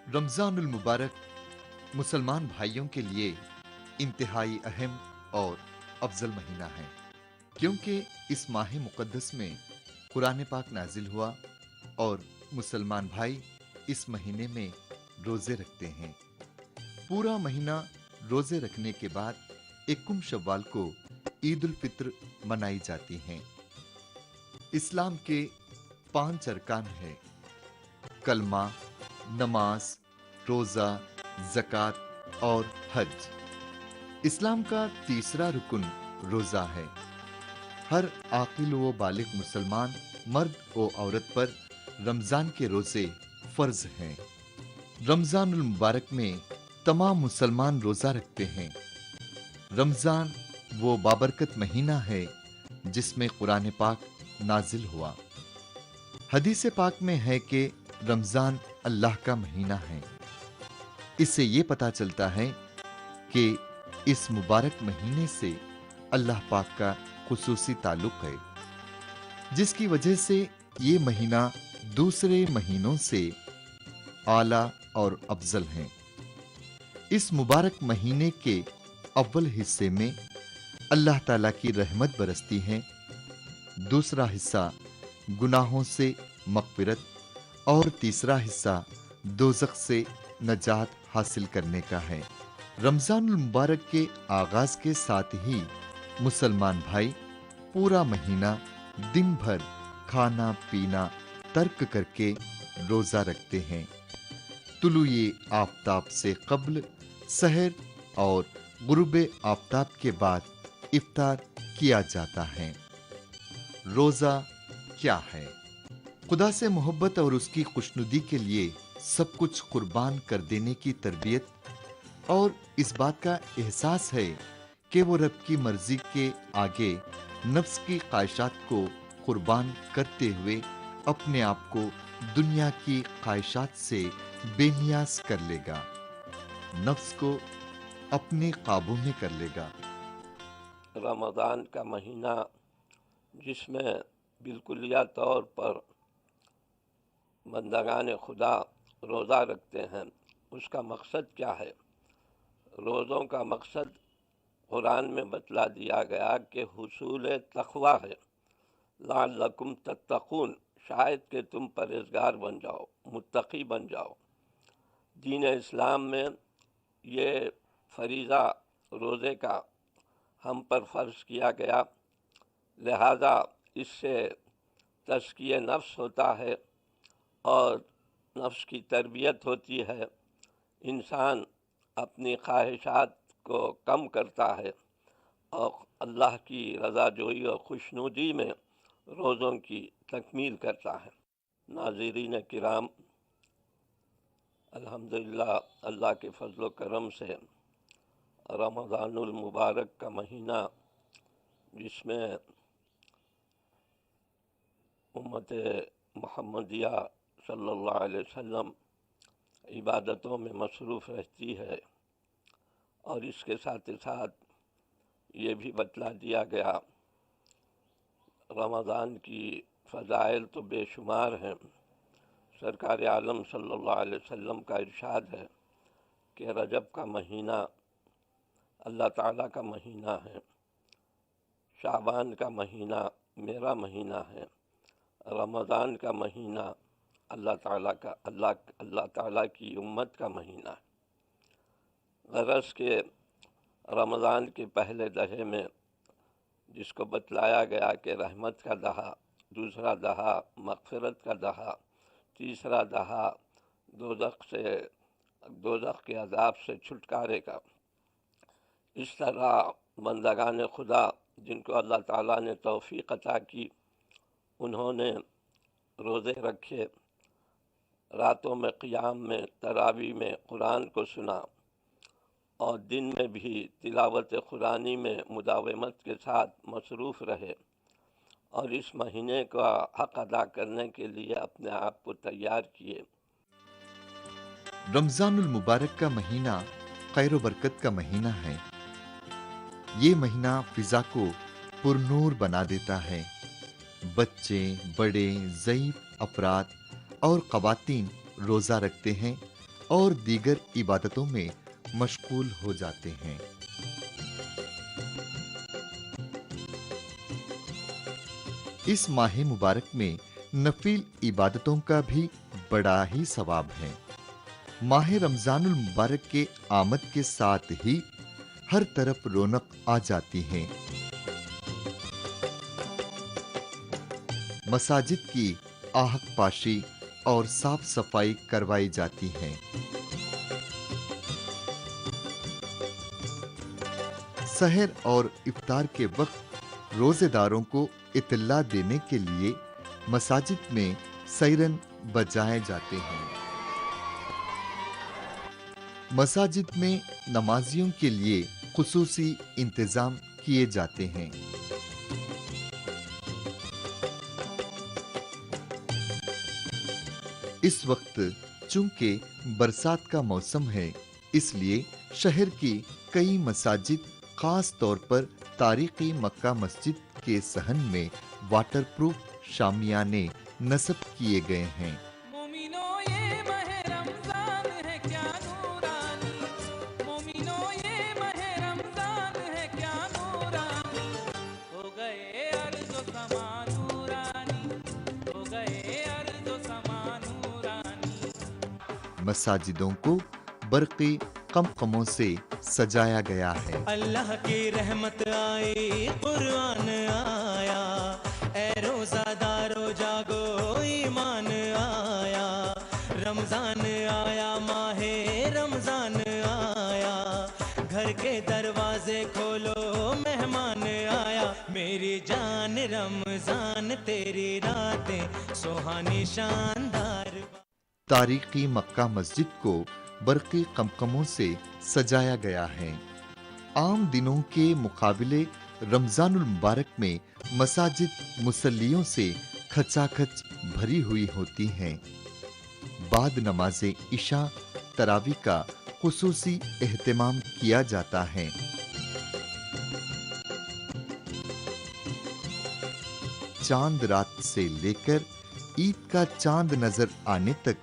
रमज़ानुल मुबारक मुसलमान भाइयों के लिए इंतहाई अहम और अफजल महीना है, क्योंकि इस माह मुक़द्दस में कुरान पाक नाजिल हुआ और मुसलमान भाई इस महीने में रोज़े रखते हैं। पूरा महीना रोज़े रखने के बाद इक्कुम शव्वाल को ईद उल फित्र मनाई जाती हैं। इस्लाम के 5 अरकान हैं: कलमा, नमाज, रोज़ा, ज़कात और हज। इस्लाम का तीसरा रुकन रोज़ा है। हर आकिल व बालिग मुसलमान मर्द व औरत पर रमज़ान के रोज़े फ़र्ज हैं। रमज़ानुल मुबारक में तमाम मुसलमान रोज़ा रखते हैं। रमज़ान वो बाबरकत महीना है जिसमें कुरान पाक नाजिल हुआ। हदीस पाक में है कि रमज़ान अल्लाह का महीना है। इससे ये पता चलता है कि इस मुबारक महीने से अल्लाह पाक का खुसूसी ताल्लुक है, जिसकी वजह से ये महीना दूसरे महीनों से आला और अफजल है। इस मुबारक महीने के अव्वल हिस्से में अल्लाह ताला की रहमत बरसती है। दूसरा हिस्सा गुनाहों से मग़फ़िरत और तीसरा हिस्सा दोज़ख से नजात हासिल करने का है। रमज़ानुल मुबारक के आगाज के साथ ही मुसलमान भाई पूरा महीना दिन भर खाना पीना तर्क करके रोज़ा रखते हैं। तुलूए आफ़ताब से क़ब्ल सहर और गुरूबे आफ़ताब के बाद इफ्तार किया जाता है। रोज़ा क्या है? खुदा से मोहब्बत और उसकी खुशनुदी के लिए सब कुछ कुर्बान कर देने की तरबियत और इस बात का एहसास है कि वो रब की मर्जी के आगे नफ्स की ख्वाहिशात को कुर्बान करते हुए अपने आप को दुनिया की ख्वाहिशात से बेनियाज कर लेगा, नफ्स को अपने काबू में कर लेगा। रमज़ान का महीना जिसमें बिल्कुलिया तौर पर बंदगान खुदा रोज़ा रखते हैं, उसका मकसद क्या है? रोज़ों का मकसद कुरान में बतला दिया गया कि हुसूल तक़वा है, लअल्लकुम तत्तक़ून, शायद कि तुम परहेज़गार बन जाओ, मुत्तक़ी बन जाओ। दीन इस्लाम में ये फरीज़ा रोज़े का हम पर फ़र्ज़ किया गया, लिहाजा इससे तज़किये नफ्स होता है और नफ्स की तरबियत होती है। इंसान अपनी ख्वाहिशात को कम करता है और अल्लाह की रज़ा जोई और खुशनुदी में रोज़ों की तकमील करता है। नाज़रीन किराम, अल्हम्दुलिल्लाह अल्लाह के फ़ज़ल व करम से रमज़ानुल मुबारक का महीना, जिसमें उम्मत मुहम्मदिया सल्लल्लाहु अलैहि वसल्लम इबादतों में मसरूफ़ रहती है, और इसके साथ ही साथ ये भी बतला दिया गया, रमज़ान की फ़ज़ाइल तो बेशुमार हैं। सरकार आलम सल्लल्लाहु अलैहि वसल्लम का इरशाद है कि रजब का महीना अल्लाह ताला का महीना है, शाबान का महीना मेरा महीना है, रमज़ान का महीना अल्लाह ताला की उम्मत का महीना है। गरज के रमज़ान के पहले दहे में जिसको बतलाया गया कि रहमत का दहा, दूसरा दहा मग़फ़िरत का दहा, तीसरा दहा दोज़ख के अज़ाब से छुटकारे का। इस तरह बंदगान खुदा जिनको अल्लाह ताला ने तौफ़ीक़ अता की, उन्होंने रोज़े रखे, रातों में क़ियाम में तरावी में कुरान को सुना और दिन में भी तिलावत कुरानी में मुदावमत के साथ मसरूफ़ रहे और इस महीने का हक़ अदा करने के लिए अपने आप को तैयार किए। रमज़ानुल मुबारक का महीना खैर व बरकत का महीना है। ये महीना फ़िज़ा को पुरनूर बना देता है। बच्चे, बड़े, ज़ईफ़ अफ़राद और ख़वातीन रोज़ा रखते हैं اور دیگر عبادتوں میں مشغول ہو جاتے ہیں۔ اس ماہ مبارک میں نفل عبادتوں کا بھی بڑا ہی ثواب ہے۔ ماہ رمضان المبارک کے آمد کے ساتھ ہی ہر طرف رونق آ جاتی ہے۔ مساجد کی آہک پاشی اور صاف صفائی کروائی جاتی ہے۔ سحر اور افطار کے وقت روزے داروں کو اطلاع دینے کے لیے مساجد میں سائرن بجائے جاتے ہیں۔ مساجد میں نمازیوں کے لیے خصوصی انتظام کیے جاتے ہیں۔ اس وقت چونکہ برسات کا موسم ہے، اس لیے شہر کی کئی مساجد خاص طور پر تاریخی مکہ مسجد کے صحن میں واٹر پروف شامیانے نصب کیے گئے ہیں۔ مساجدوں کو برقی قمقموں سے سجایا گیا ہے۔ اللہ کی رحمت آئی، قرآن آیا، اے روزہ دارو جاگو، ایمان آیا، رمضان آیا، ماہ رمضان آیا، گھر کے دروازے کھولو، مہمان آیا، میری جان رمضان، تیری راتیں سہانی شاندار۔ تاریخی مکہ مسجد کو برقی قمقموں سے سجایا گیا ہے۔ عام دنوں کے مقابلے رمضان المبارک میں مساجد مصلیوں سے کھچا کھچ بھری ہوئی ہوتی ہیں۔ بعد نماز عشاء تراویح کا خصوصی اہتمام کیا جاتا ہے۔ چاند رات سے لے کر عید کا چاند نظر آنے تک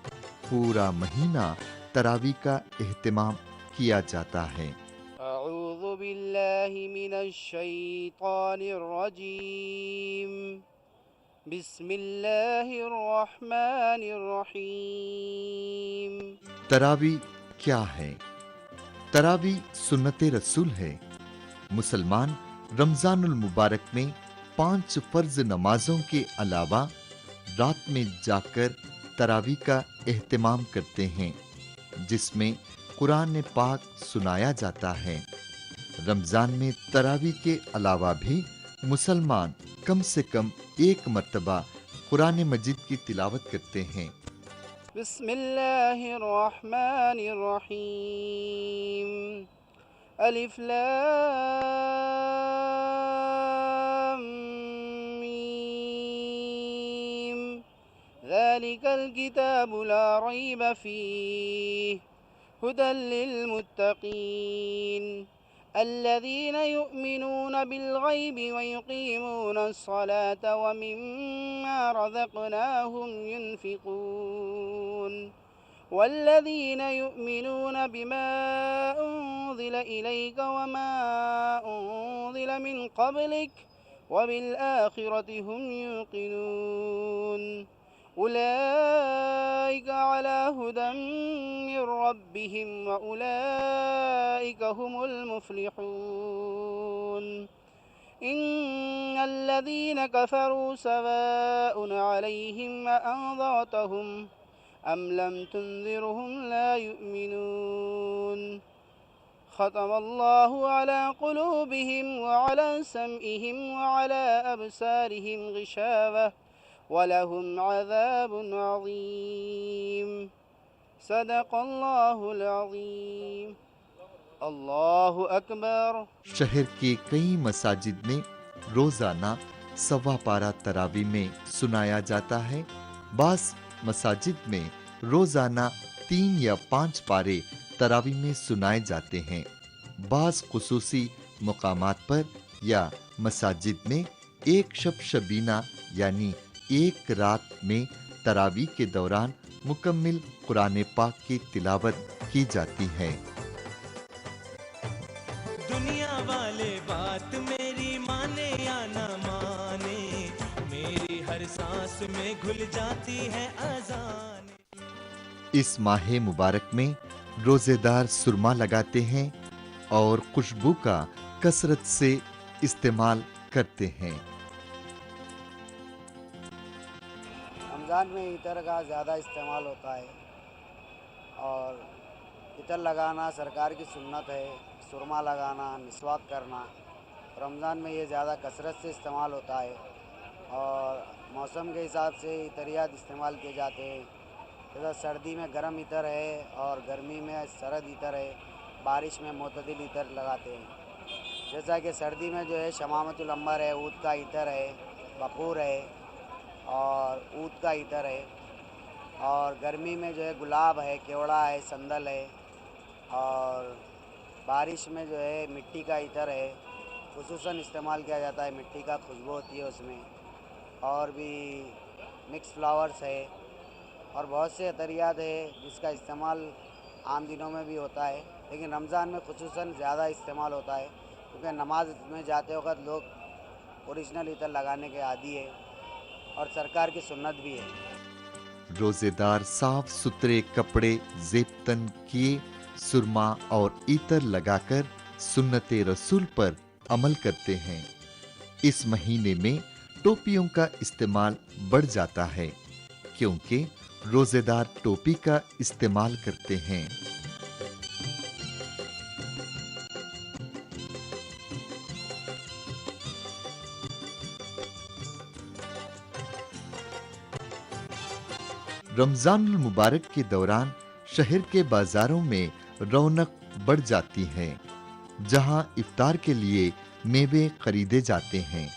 پورا مہینہ تراویح کا اہتمام کیا جاتا ہے۔ اعوذ باللہ من الشیطان الرجیم، بسم اللہ الرحمن الرحیم۔ تراویح کیا ہے؟ تراویح سنت رسول ہے۔ مسلمان رمضان المبارک میں 5 فرض نمازوں کے علاوہ رات میں جا کر تراویح کا اہتمام کرتے ہیں، جس میں قرآن پاک سنایا جاتا ہے۔ رمضان میں تراویح کے علاوہ بھی مسلمان کم سے کم 1 مرتبہ قرآن مجید کی تلاوت کرتے ہیں۔ بسم اللہ الرحمن الرحیم، الف لام میم، ذالک الکتاب لا ریب فیہ، ہدی للمتقین، الذین یؤمنون بالغیب ویقیمون الصلاة ومما رزقناہم ينفقون، والذین یؤمنون بما انزل الیک وما انزل من قبلک وبالآخرة هم یوقنون، أولئك على هدى من ربهم وأولئك هم المفلحون، إن الذين كفروا سواء عليهم أأنذرتهم أم لم تنذرهم لا يؤمنون، ختم الله على قلوبهم وعلى سمعهم وعلى أبصارهم غشاوة وَلَهُمْ عَذَابٌ عَظِيمٌ، صدق اللہ العظیم۔ اللہ اکبر۔ شہر کے کئی مساجد میں روزانہ 1.25 پارہ تراویح میں سنایا جاتا ہے۔ بعض مساجد میں روزانہ 3 یا 5 پارے تراویح میں سنائے جاتے ہیں۔ بعض خصوصی مقامات پر یا مساجد میں ایک شب شبینہ یعنی ایک رات میں تراویح کے دوران मुकम्मिल कुरान पाक की तिलावत की जाती है। दुनिया वाले बात मेरी माने या न माने, मेरी हर सांस में घुल जाती है अज़ान। इस माह मुबारक में रोजेदार सुरमा लगाते हैं और खुशबू का कसरत से इस्तेमाल करते हैं। रमज़ान में इतर का ज़्यादा इस्तेमाल होता है और इतर लगाना सरकार की सुन्नत है। सुरमा लगाना, मिसवाक करना रमज़ान में ये ज़्यादा कसरत से इस्तेमाल होता है और मौसम के हिसाब से इतरियात इस्तेमाल किए जाते हैं। जैसा सर्दी में गर्म इतर है और गर्मी में सरद इतर है, बारिश में मोतदिल इतर लगाते हैं। जैसा कि सर्दी में जो है शमामतुल अंबर है, ऊद का इतर है, बखूर है और ऊद का इतर है, और गर्मी में जो है गुलाब है, केवड़ा है, संदल है, और बारिश में जो है मिट्टी का इतर है, खुसूसन इस्तेमाल किया जाता है। मिट्टी का खुशबू होती है उसमें, और भी मिक्स फ्लावर्स है और बहुत से अतरियात है जिसका इस्तेमाल आम दिनों में भी होता है, लेकिन रमज़ान में खुसूसन ज़्यादा इस्तेमाल होता है क्योंकि नमाज में जाते वक्त लोग ओरिजिनल इतर लगाने के आदी है और सरकार की सुन्नत भी है। रोजेदार साफ सुथरे कपड़े जेबतन किए सुरमा और इतर लगाकर सुन्नते रसूल पर अमल करते हैं। इस महीने में टोपियों का इस्तेमाल बढ़ जाता है क्योंकि रोजेदार टोपी का इस्तेमाल करते हैं। रमजानुल मुबारक के दौरान शहर के बाजारों में रौनक बढ़ जाती है, जहां इफ्तार के लिए मेवे खरीदे जाते हैं।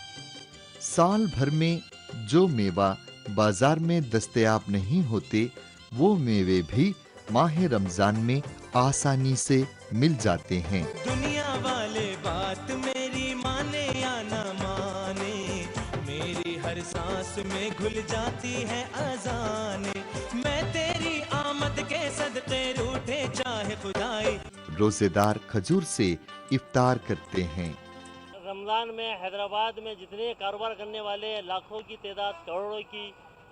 साल भर में जो मेवा बाजार में दस्तयाब नहीं होते, वो मेवे भी माह रमजान में आसानी से मिल जाते हैं। दुनिया वाले बात मेरी माने या न माने, मेरी हर सांस में घुल जाती है अज़ान। मैं तेरी आमद के सदके रूठे चाहे खुदाई। रोजेदार खजूर से इफ्तार करते हैं। रमज़ान में हैदराबाद में जितने कारोबार करने वाले लाखों की तादाद, करोड़ों की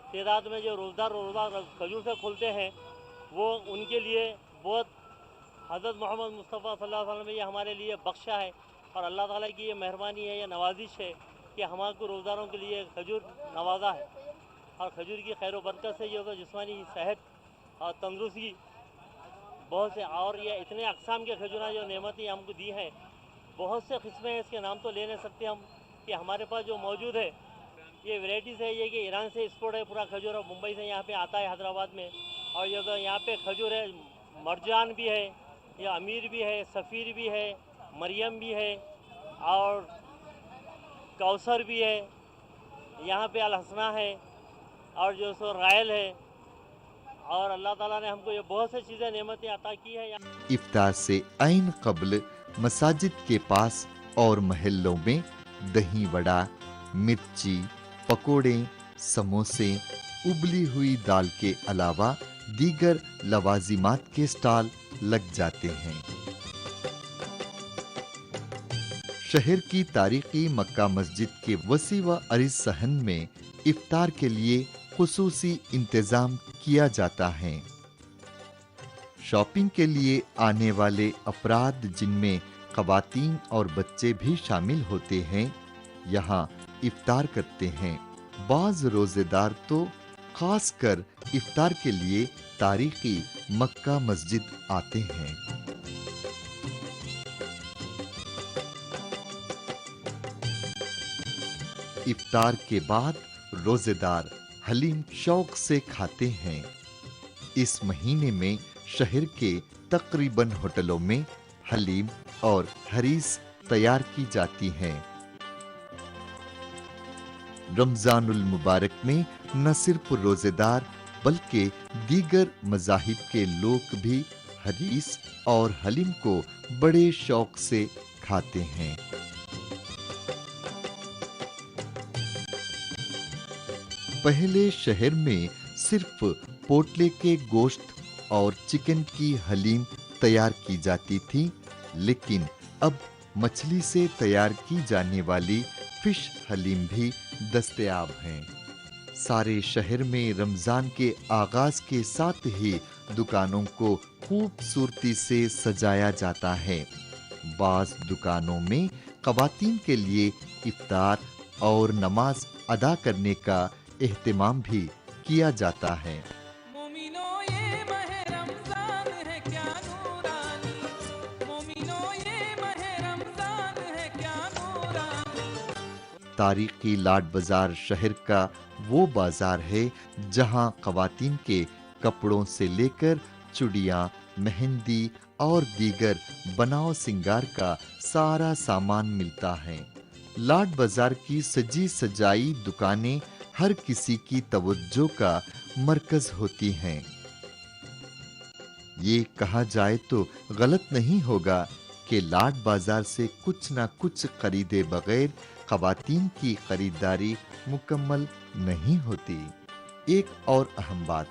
तादाद में जो रोज़दार खजूर से खुलते हैं, वो उनके लिए बहुत हज़रत मोहम्मद मुस्तफ़ा सल्लल्लाहु अलैहि वसल्लम ने ये हमारे लिए बख्शा है और अल्लाह ताला की ये मेहरबानी है, ये नवाजिश है कि हमारे को रोज़दारों के लिए खजूर नवाजा है। और खजूर की खैर बरकत से जो जिस्मानी सेहत और तंदुरुस्ती बहुत से, और ये इतने अक़साम के खजूर जो नेमतें हमको दी हैं, बहुत से किस्में हैं, इसके नाम तो ले नहीं सकते हम, कि हमारे पास जो मौजूद है ये वैराइटीज़ है। ये कि ईरान से एक्सपोर्ट है पूरा खजूर, और मुंबई से यहाँ पे आता है हैदराबाद में। और ये तो यहाँ पे खजूर है, मरजान भी है, या अमीर भी है, सफ़ीर भी है, मरियम भी है और कौसर भी है। यहाँ पे अल-हसना है और जो सो रायल है, और अल्लाह ताला ने हमको ये बहुत सी चीज़ें नेमतें अता की है। इफ्तार से ऐन क़ब्ल मसाजिद के पास और महल्लों में दही वड़ा, मिर्ची, पकोड़े, समोसे, उबली हुई दाल के अलावा दीगर लवाजिमात के स्टॉल लग जाते हैं। शहर की तारीखी मक्का मस्जिद के वसी व अरिज सहन में इफ्तार के लिए खुसूसी इंतजाम किया जाता है। शॉपिंग के लिए आने वाले अफराद, जिनमें ख़वातीन और बच्चे भी शामिल होते हैं, यहाँ इफ्तार करते हैं। बाज़ रोजेदार तो खास कर इफ्तार के लिए तारीखी मक्का मस्जिद आते हैं। इफ्तार के बाद रोजेदार हलीम शौक से खाते हैं। इस महीने में शहर के तकरीबन होटलों में हलीम और हरीस तैयार की जाती हैं। रमजानुल मुबारक में न सिर्फ रोजेदार बल्कि दीगर मज़ाहिब के लोग भी हरीस और हलीम को बड़े शौक से खाते हैं। पहले शहर में सिर्फ पोटले के गोश्त और चिकन की हलीम तैयार की जाती थी, लेकिन अब मछली से तैयार की जाने वाली फिश हलीम भी दस्तयाब हैं। सारे शहर में रमजान के आगाज के साथ ही दुकानों को खूबसूरती से सजाया जाता है। बाज दुकानों में ख्वातीन के लिए इफ्तार और नमाज अदा करने का एहतमाम भी किया जाता है। मोमिनो ये माह रमजान है क्या नूरानी, मोमिनो ये माह रमजान है क्या नूरानी। तारीखी लाड बाजार शहर का वो बाजार है जहां ख्वातीन के कपड़ों से लेकर चूड़ियां, मेहंदी और दीगर बनाव सिंगार का सारा सामान मिलता है। लाड बाजार की सजी सजाई दुकानें हर किसी की तवज्जो का मरकज होती हैं। ये कहा जाए तो गलत नहीं होगा कि लाड बाजार से कुछ ना कुछ खरीदे बगैर ख्वातीन की खरीदारी मुकम्मल नहीं होती। एक और अहम बात,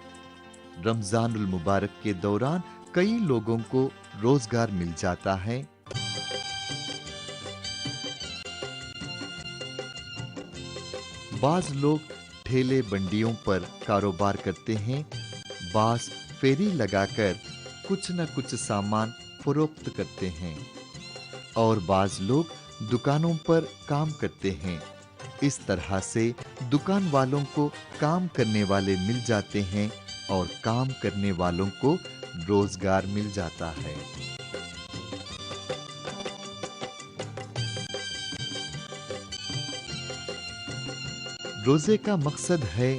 रमजानुल मुबारक के दौरान कई लोगों को रोजगार मिल जाता है। बाज लोग ठेले बंडियों पर कारोबार करते हैं, बाज फेरी लगाकर कुछ न कुछ सामान फरोख्त करते हैं और बाज लोग दुकानों पर काम करते हैं। इस तरह से दुकान वालों को काम करने वाले मिल जाते हैं और काम करने वालों को रोजगार मिल जाता है। रोजे का मकसद है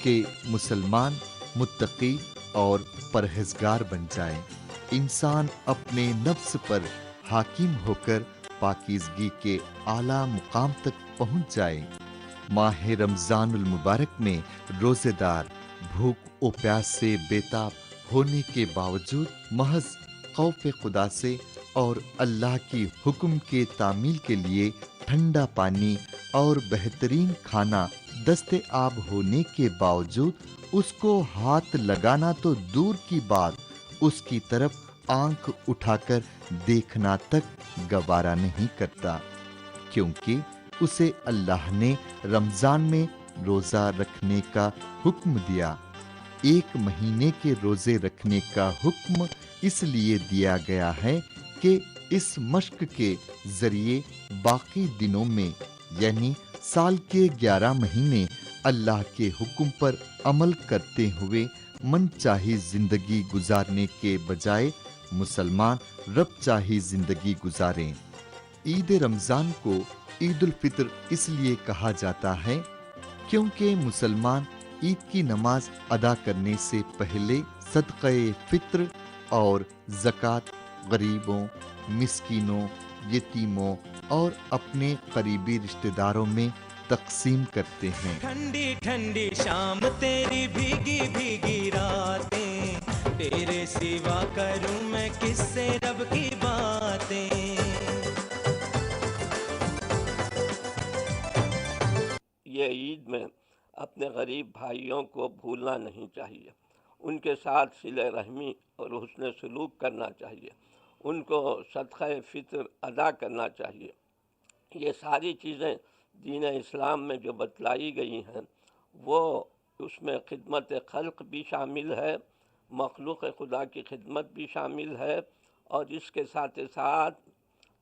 कि मुसलमान मुत्तकी और परहेजगार बन जाए, इंसान अपने नफ्स पर हाकिम होकर पाकीज़गी के आला मुकाम तक पहुंच जाए। माह रमजानुल मुबारक में रोजेदार भूख और प्यास से बेताब होने के बावजूद महज खौफ खुदा से और अल्लाह की हुक्म के तामील के लिए ठंडा पानी और बेहतरीन खाना दस्तयाब होने के बावजूद उसको हाथ लगाना तो दूर की बात, उसकी तरफ आंख उठाकर देखना तक गवारा नहीं करता, क्योंकि उसे अल्लाह ने रमजान में रोजा रखने का हुक्म दिया। एक महीने के रोजे रखने का हुक्म इसलिए दिया गया है कि इस मश्क के जरिए बाकी दिनों में यानी साल के 11 महीने अल्लाह के हुक्म पर अमल करते हुए मनचाही जिंदगी गुजारने के बजाय मुसलमान रब चाही जिंदगी गुजारें। ईद रमजान को ईद उल फित्र इसलिए कहा जाता है क्योंकि मुसलमान ईद की नमाज अदा करने से पहले सदक़े फित्र और ज़कात गरीबों, मिस्कीनों, यतीमों और अपने करीबी रिश्तेदारों में तकसीम करते हैं। ठंडी ठंडी शाम तेरी भीगी भीगी रातें, तेरे सिवा करूं मैं किससे रब की बातें। ये ईद में अपने गरीब भाइयों को भूलना नहीं चाहिए, उनके साथ सिले रहमी और हुस्न सलूक करना चाहिए, उनको सदक़े फ़ित्र अदा करना चाहिए। ये सारी चीज़ें दीन इस्लाम में जो बतलाई गई हैं वो उसमें खिदमत खल्क़ भी शामिल है, मखलूक़ खुदा की खिदमत भी शामिल है और इसके साथ साथ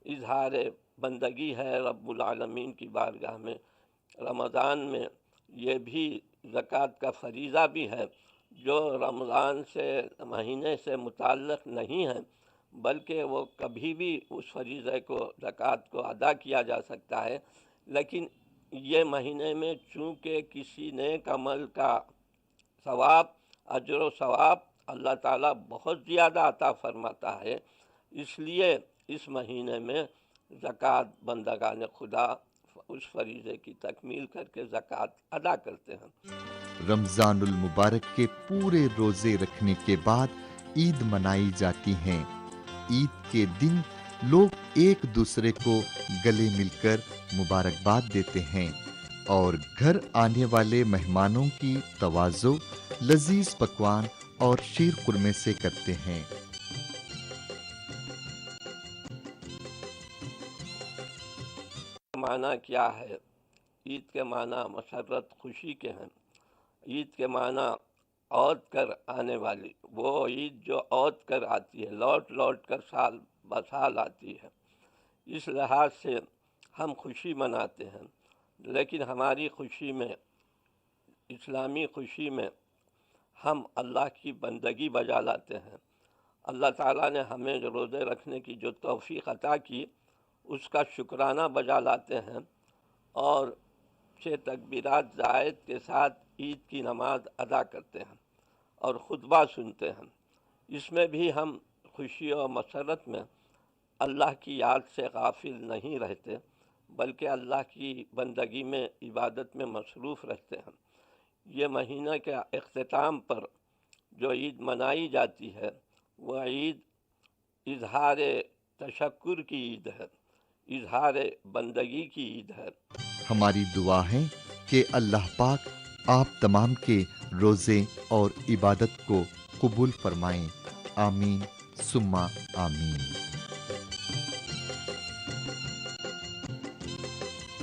इजहार बंदगी है रब्बुल आलमीन की बारगाह में। रमज़ान में ये भी ज़कात का फरीज़ा भी है जो रमज़ान से महीने से मुताल्लिक़ नहीं है, बल्कि वो कभी भी उस फरीज़े को ज़कात को अदा किया जा सकता है। लेकिन ये महीने में चूँकि किसी नेक अमल का सवाब अजर व सवाब अल्लाह ताला बहुत ज़्यादा अता फरमाता है, इसलिए इस महीने में ज़कात बंदगान खुदा उस फरीज़े की तकमील करके ज़कात अदा करते हैं। रमजानुल मुबारक के पूरे रोजे रखने के बाद ईद मनाई जाती है। ईद के दिन लोग एक दूसरे को गले मिलकर मुबारकबाद देते हैं और घर आने वाले मेहमानों की तवाज़ो लजीज पकवान और शीर कुरमे से करते हैं। माना क्या है? ईद के माना मसरत खुशी के हैं। ईद के माना औद कर आने वाली, वो ईद जो औद कर आती है, लौट लौट कर साल ब साल आती है। इस लिहाज से हम खुशी मनाते हैं, लेकिन हमारी खुशी में, इस्लामी खुशी में, हम अल्लाह की बंदगी बजा लाते हैं। अल्लाह ताला ने हमें जो रोज़े रखने की जो तौफीक अता की, उसका शुक्राना बजा लाते हैं और 6 तकबीरात ज़ायद के साथ ईद की नमाज अदा करते हैं और खुतबा सुनते हैं। इसमें भी हम खुशी और मसरत में अल्लाह की याद से गाफिल नहीं रहते, बल्कि अल्लाह की बंदगी में, इबादत में मसरूफ़ रहते हैं। ये महीने के इख्तिताम पर जो ईद मनाई जाती है, वह ईद इजहार तशक्कुर की ईद है, इजहार बंदगी की ईद है। हमारी दुआ है कि अल्लाह पाक आप तमाम के रोज़े और इबादत को कबूल फरमाएं। आमीन सुम्मा आमीन।